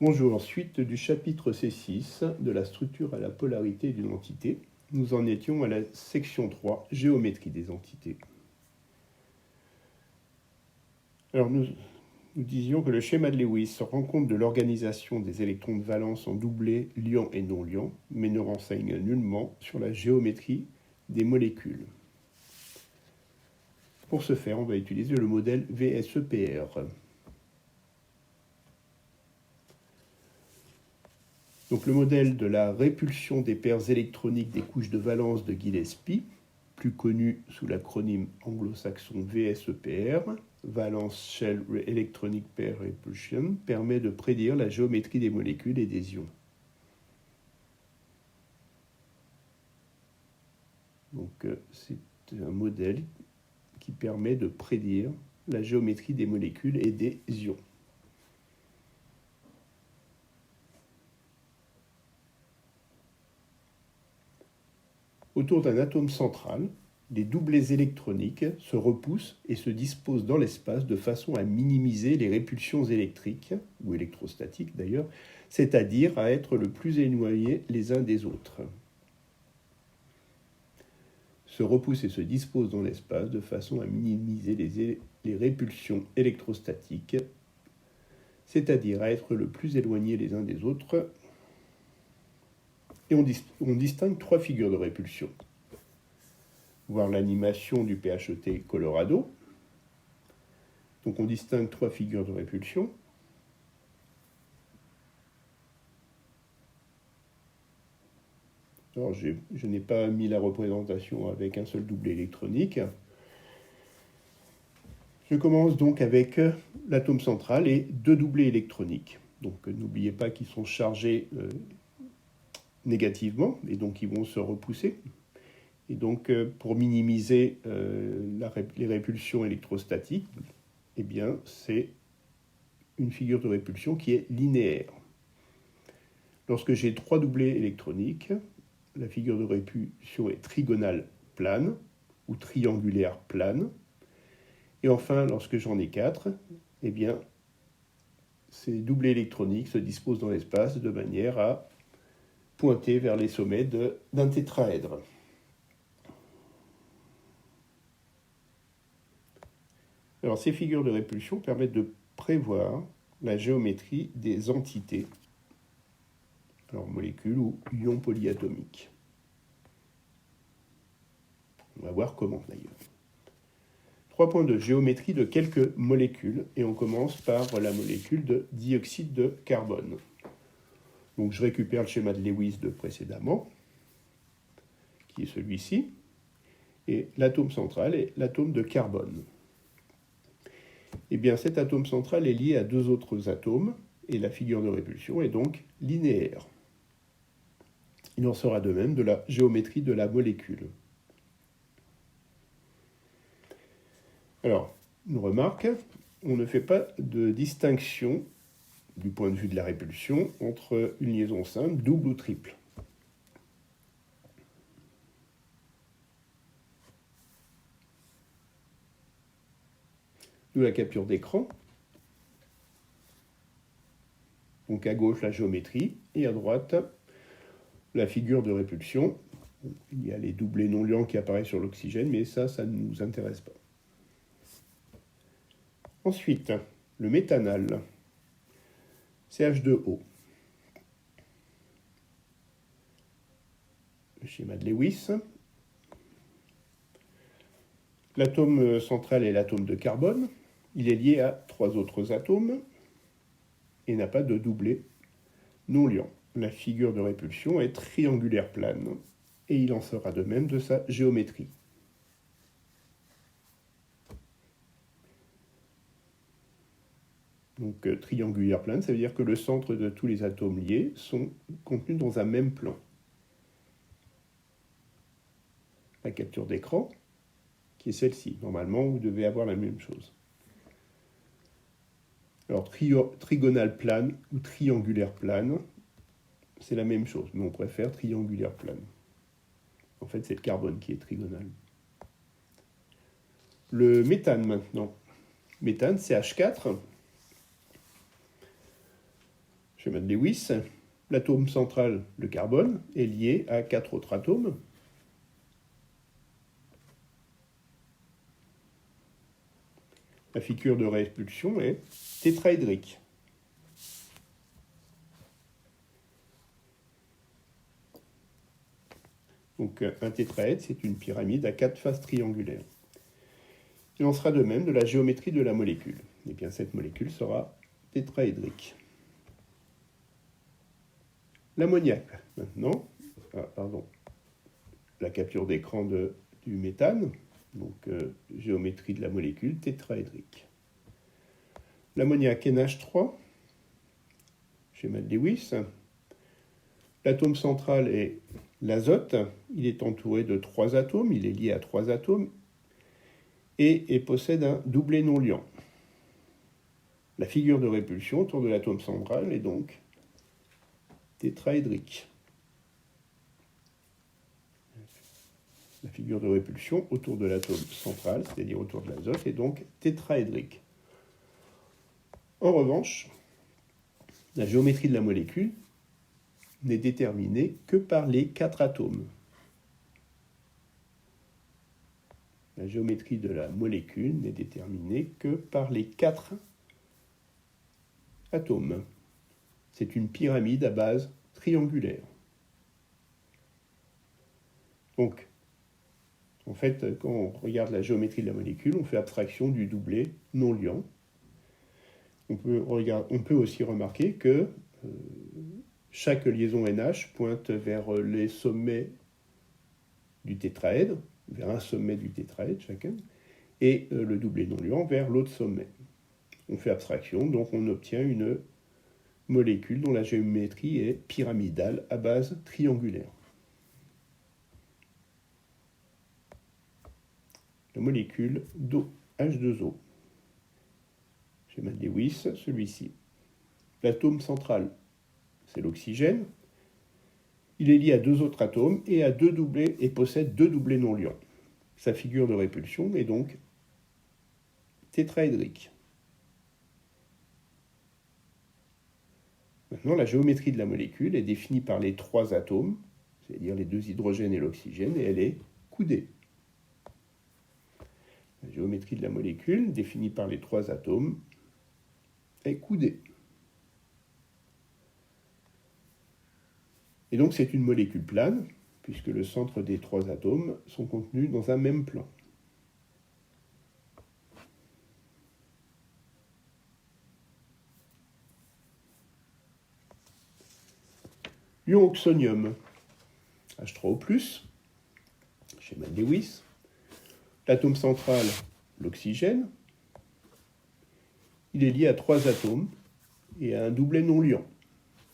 Bonjour, suite du chapitre C6 de la structure à la polarité d'une entité. Nous en étions à la section 3, géométrie des entités. Alors nous disions que le schéma de Lewis rend compte de l'organisation des électrons de valence en doublés liants et non liants, mais ne renseigne nullement sur la géométrie des molécules. Pour ce faire, on va utiliser le modèle VSEPR. Donc le modèle de la répulsion des paires électroniques des couches de valence de Gillespie, plus connu sous l'acronyme anglo-saxon VSEPR, Valence Shell Electronic Pair Repulsion, permet de prédire la géométrie des molécules et des ions. Donc c'est un modèle qui permet de prédire la géométrie des molécules et des ions. Autour d'un atome central, les doublés électroniques se repoussent et se disposent dans l'espace de façon à minimiser les répulsions électriques, ou électrostatiques d'ailleurs, c'est-à-dire à être le plus éloignés les uns des autres. Se repoussent et se disposent dans l'espace de façon à minimiser les répulsions électrostatiques, c'est-à-dire à être le plus éloignés les uns des autres. Et on distingue trois figures de répulsion. Voir l'animation du PHET Colorado. Donc on distingue trois figures de répulsion. Alors je n'ai pas mis la représentation avec un seul doublé électronique. Je commence donc avec l'atome central et deux doublés électroniques. Donc n'oubliez pas qu'ils sont chargés négativement, et donc ils vont se repousser. Et donc, pour minimiser les répulsions électrostatiques, eh bien, c'est une figure de répulsion qui est linéaire. Lorsque j'ai trois doublés électroniques, la figure de répulsion est trigonale plane ou triangulaire plane. Et enfin, lorsque j'en ai quatre, eh bien, ces doublés électroniques se disposent dans l'espace de manière à pointer vers les sommets d'un tétraèdre. Alors, ces figures de répulsion permettent de prévoir la géométrie des entités, alors molécules ou ions polyatomiques. On va voir comment d'ailleurs. 3 points de géométrie de quelques molécules, et on commence par la molécule de dioxyde de carbone. Donc je récupère le schéma de Lewis de précédemment, qui est celui-ci, et l'atome central est l'atome de carbone. Eh bien, cet atome central est lié à deux autres atomes, et la figure de répulsion est donc linéaire. Il en sera de même de la géométrie de la molécule. Alors, une remarque, on ne fait pas de distinction, du point de vue de la répulsion, entre une liaison simple, double ou triple. D'où la capture d'écran. Donc à gauche la géométrie et à droite la figure de répulsion. Il y a les doublés non liants qui apparaissent sur l'oxygène, mais ça ne nous intéresse pas. Ensuite, le méthanal, CH2O. Le schéma de Lewis. L'atome central est l'atome de carbone. Il est lié à 3 autres atomes et n'a pas de doublé non liant. La figure de répulsion est triangulaire plane et il en sera de même de sa géométrie. Donc triangulaire plane, ça veut dire que le centre de tous les atomes liés sont contenus dans un même plan. La capture d'écran, qui est celle-ci. Normalement, vous devez avoir la même chose. Alors, trigonale plane ou triangulaire plane, c'est la même chose, mais on préfère triangulaire plane. En fait, c'est le carbone qui est trigonal. Le méthane maintenant. Méthane, CH4. schéma de Lewis, l'atome central, le carbone, est lié à 4 autres atomes. La figure de répulsion est tétraédrique. Donc un tétraèdre, c'est une pyramide à 4 faces triangulaires. Il en sera de même de la géométrie de la molécule. Et bien cette molécule sera tétraédrique. L'ammoniac, maintenant, la capture d'écran du méthane, donc géométrie de la molécule tétraédrique. L'ammoniac NH3, schéma de Lewis. L'atome central est l'azote, il est entouré de 3 atomes, il est lié à 3 atomes et possède un doublet non liant. La figure de répulsion autour de l'atome central est donc tétraédrique. La figure de répulsion autour de l'atome central, c'est-à-dire autour de l'azote, est donc tétraédrique. En revanche, la géométrie de la molécule n'est déterminée que par les 4 atomes. La géométrie de la molécule n'est déterminée que par les 4 atomes. C'est une pyramide à base triangulaire. Donc, en fait, quand on regarde la géométrie de la molécule, on fait abstraction du doublet non liant. On peut aussi remarquer que chaque liaison NH pointe vers les sommets du tétraèdre, vers un sommet du tétraèdre chacun, et le doublet non liant vers l'autre sommet. On fait abstraction, donc on obtient une molécule dont la géométrie est pyramidale à base triangulaire. La molécule d'eau, H2O. Schéma de Lewis, celui-ci. L'atome central, c'est l'oxygène. Il est lié à 2 autres atomes et à 2 doublets et possède 2 doublets non liants. Sa figure de répulsion est donc tétraédrique. Maintenant, la géométrie de la molécule est définie par les 3 atomes, c'est-à-dire les 2 hydrogènes et l'oxygène, et elle est coudée. La géométrie de la molécule, définie par les 3 atomes, est coudée. Et donc c'est une molécule plane, puisque le centre des 3 atomes sont contenus dans un même plan. L'ion oxonium, H3O+, schéma de Lewis. L'atome central, l'oxygène. Il est lié à 3 atomes et à un doublet non liant.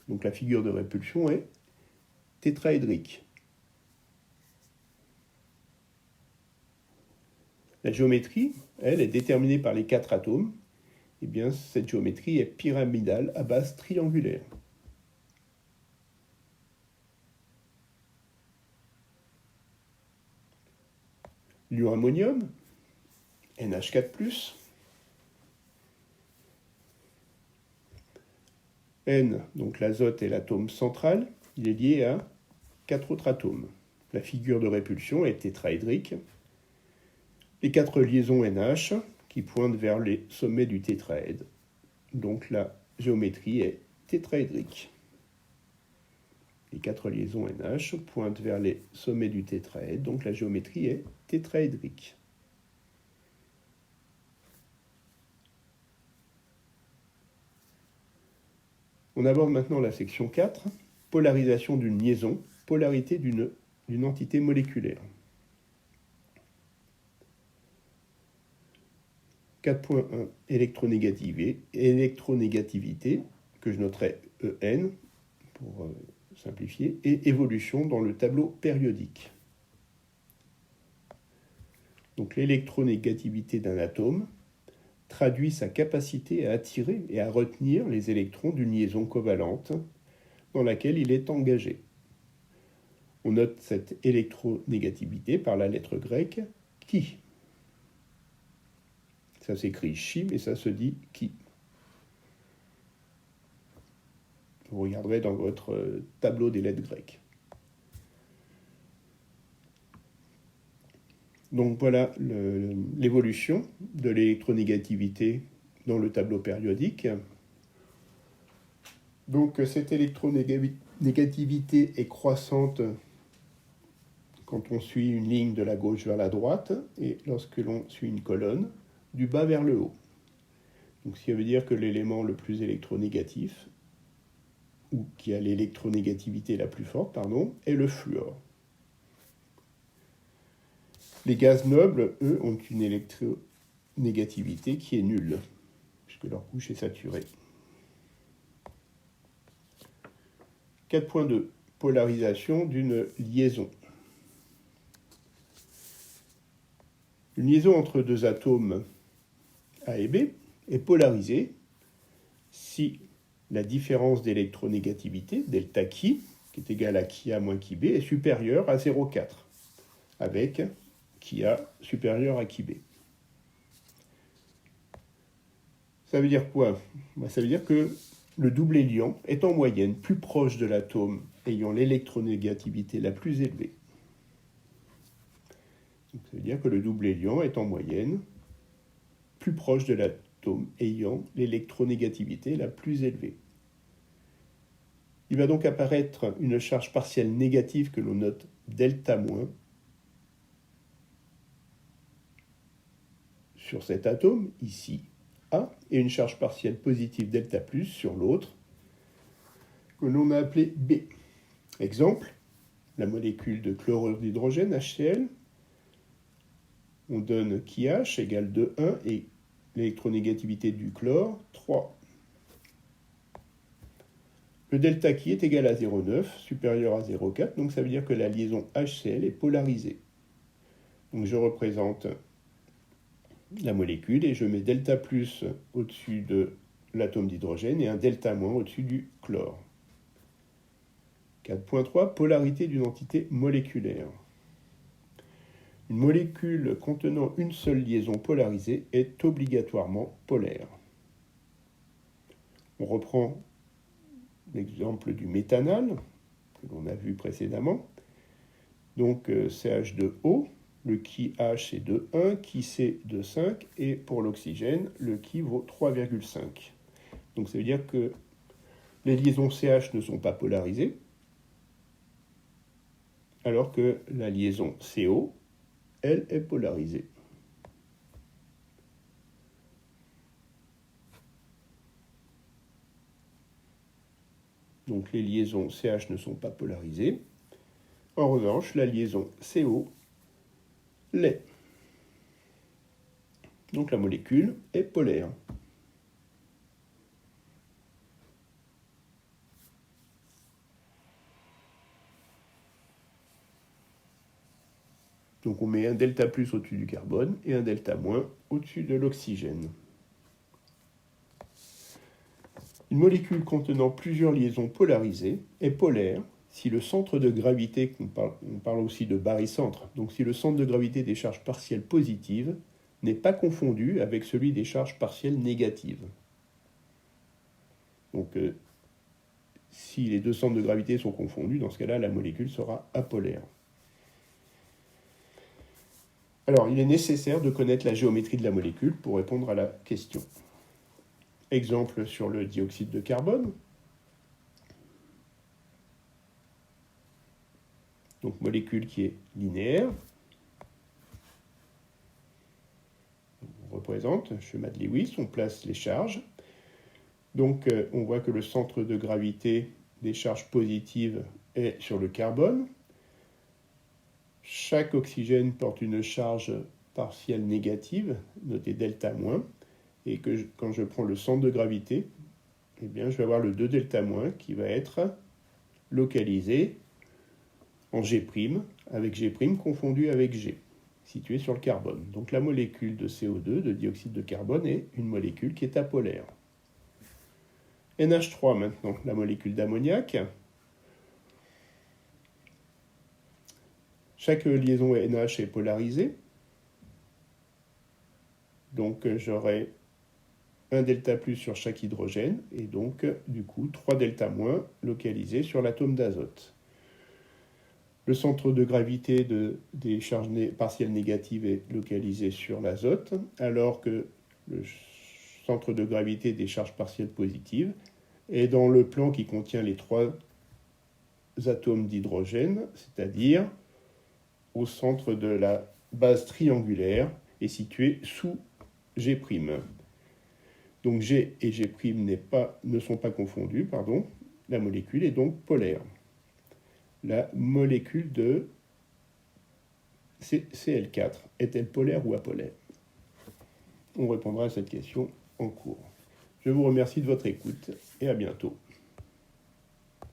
Donc la figure de répulsion est tétraédrique. La géométrie, elle, est déterminée par les 4 atomes. Eh bien, cette géométrie est pyramidale à base triangulaire. L'ion ammonium, NH4+, N, donc l'azote est l'atome central, il est lié à 4 autres atomes. La figure de répulsion est tétraédrique. Les 4 liaisons NH qui pointent vers les sommets du tétraèdre. Donc la géométrie est tétraédrique. Les 4 liaisons NH pointent vers les sommets du tétraèdre, donc la géométrie est tétraédrique. On aborde maintenant la section 4, polarisation d'une liaison, polarité d'une entité moléculaire. 4.1, électronégativité, que je noterai EN pour simplifier, et évolution dans le tableau périodique. Donc l'électronégativité d'un atome traduit sa capacité à attirer et à retenir les électrons d'une liaison covalente dans laquelle il est engagé. On note cette électronégativité par la lettre grecque chi. Ça s'écrit chi, mais ça se dit qui. Vous regarderez dans votre tableau des lettres grecques. Donc voilà l'évolution de l'électronégativité dans le tableau périodique. Donc cette électronégativité est croissante quand on suit une ligne de la gauche vers la droite et lorsque l'on suit une colonne du bas vers le haut. Donc ce qui veut dire que l'élément le plus électronégatif, ou qui a l'électronégativité la plus forte, est le fluor. Les gaz nobles, eux, ont une électronégativité qui est nulle, puisque leur couche est saturée. 4.2. Polarisation d'une liaison. Une liaison entre deux atomes A et B est polarisée si la différence d'électronégativité, delta chi, qui est égale à chi A moins chi B, est supérieure à 0,4, avec chi A supérieur à chi B. Ça veut dire quoi? Ça veut dire que le double hélion est en moyenne plus proche de l'atome ayant l'électronégativité la plus élevée. Donc, ça veut dire que le double hélion est en moyenne plus proche de l'atome ayant l'électronégativité la plus élevée. Il va donc apparaître une charge partielle négative que l'on note delta-, sur cet atome, ici A, et une charge partielle positive delta+, sur l'autre, que l'on a appelé B. Exemple, la molécule de chlorure d'hydrogène, HCl, on donne chi H égale 2,1 et l'électronégativité du chlore, 3. Le delta chi est égal à 0,9, supérieur à 0,4, donc ça veut dire que la liaison HCl est polarisée. Donc je représente la molécule et je mets delta plus au-dessus de l'atome d'hydrogène et un delta moins au-dessus du chlore. 4.3, polarité d'une entité moléculaire. Une molécule contenant une seule liaison polarisée est obligatoirement polaire. On reprend l'exemple du méthanal que l'on a vu précédemment. Donc CH2O, le chi H est 2,1, chi C 2,5 et pour l'oxygène, le chi vaut 3,5. Donc ça veut dire que les liaisons CH ne sont pas polarisées, alors que la liaison CO, elle, est polarisée. Donc les liaisons CH ne sont pas polarisées. En revanche, la liaison CO l'est. Donc la molécule est polaire. Donc on met un delta plus au-dessus du carbone et un delta moins au-dessus de l'oxygène. Une molécule contenant plusieurs liaisons polarisées est polaire si le centre de gravité, on parle aussi de barycentre, donc si le centre de gravité des charges partielles positives n'est pas confondu avec celui des charges partielles négatives. Donc si les deux centres de gravité sont confondus, dans ce cas-là, la molécule sera apolaire. Alors, il est nécessaire de connaître la géométrie de la molécule pour répondre à la question. Exemple sur le dioxyde de carbone. Donc, molécule qui est linéaire. On représente, schéma de Lewis, on place les charges. Donc, on voit que le centre de gravité des charges positives est sur le carbone. Chaque oxygène porte une charge partielle négative, notée delta-, et que quand je prends le centre de gravité, eh bien, je vais avoir le 2 delta- qui va être localisé en G', avec G' confondu avec G, situé sur le carbone. Donc la molécule de CO2, de dioxyde de carbone, est une molécule qui est apolaire. NH3 maintenant, la molécule d'ammoniac. Chaque liaison NH est polarisée. Donc j'aurai un delta plus sur chaque hydrogène, et donc, du coup, 3 delta moins localisés sur l'atome d'azote. Le centre de gravité des charges partielles négatives est localisé sur l'azote, alors que le centre de gravité des charges partielles positives est dans le plan qui contient les 3 atomes d'hydrogène, c'est-à-dire au centre de la base triangulaire et situé sous G'. Donc G et G' ne sont pas confondus, pardon. La molécule est donc polaire. La molécule de Cl4 est-elle polaire ou apolaire? On répondra à cette question en cours. Je vous remercie de votre écoute et à bientôt.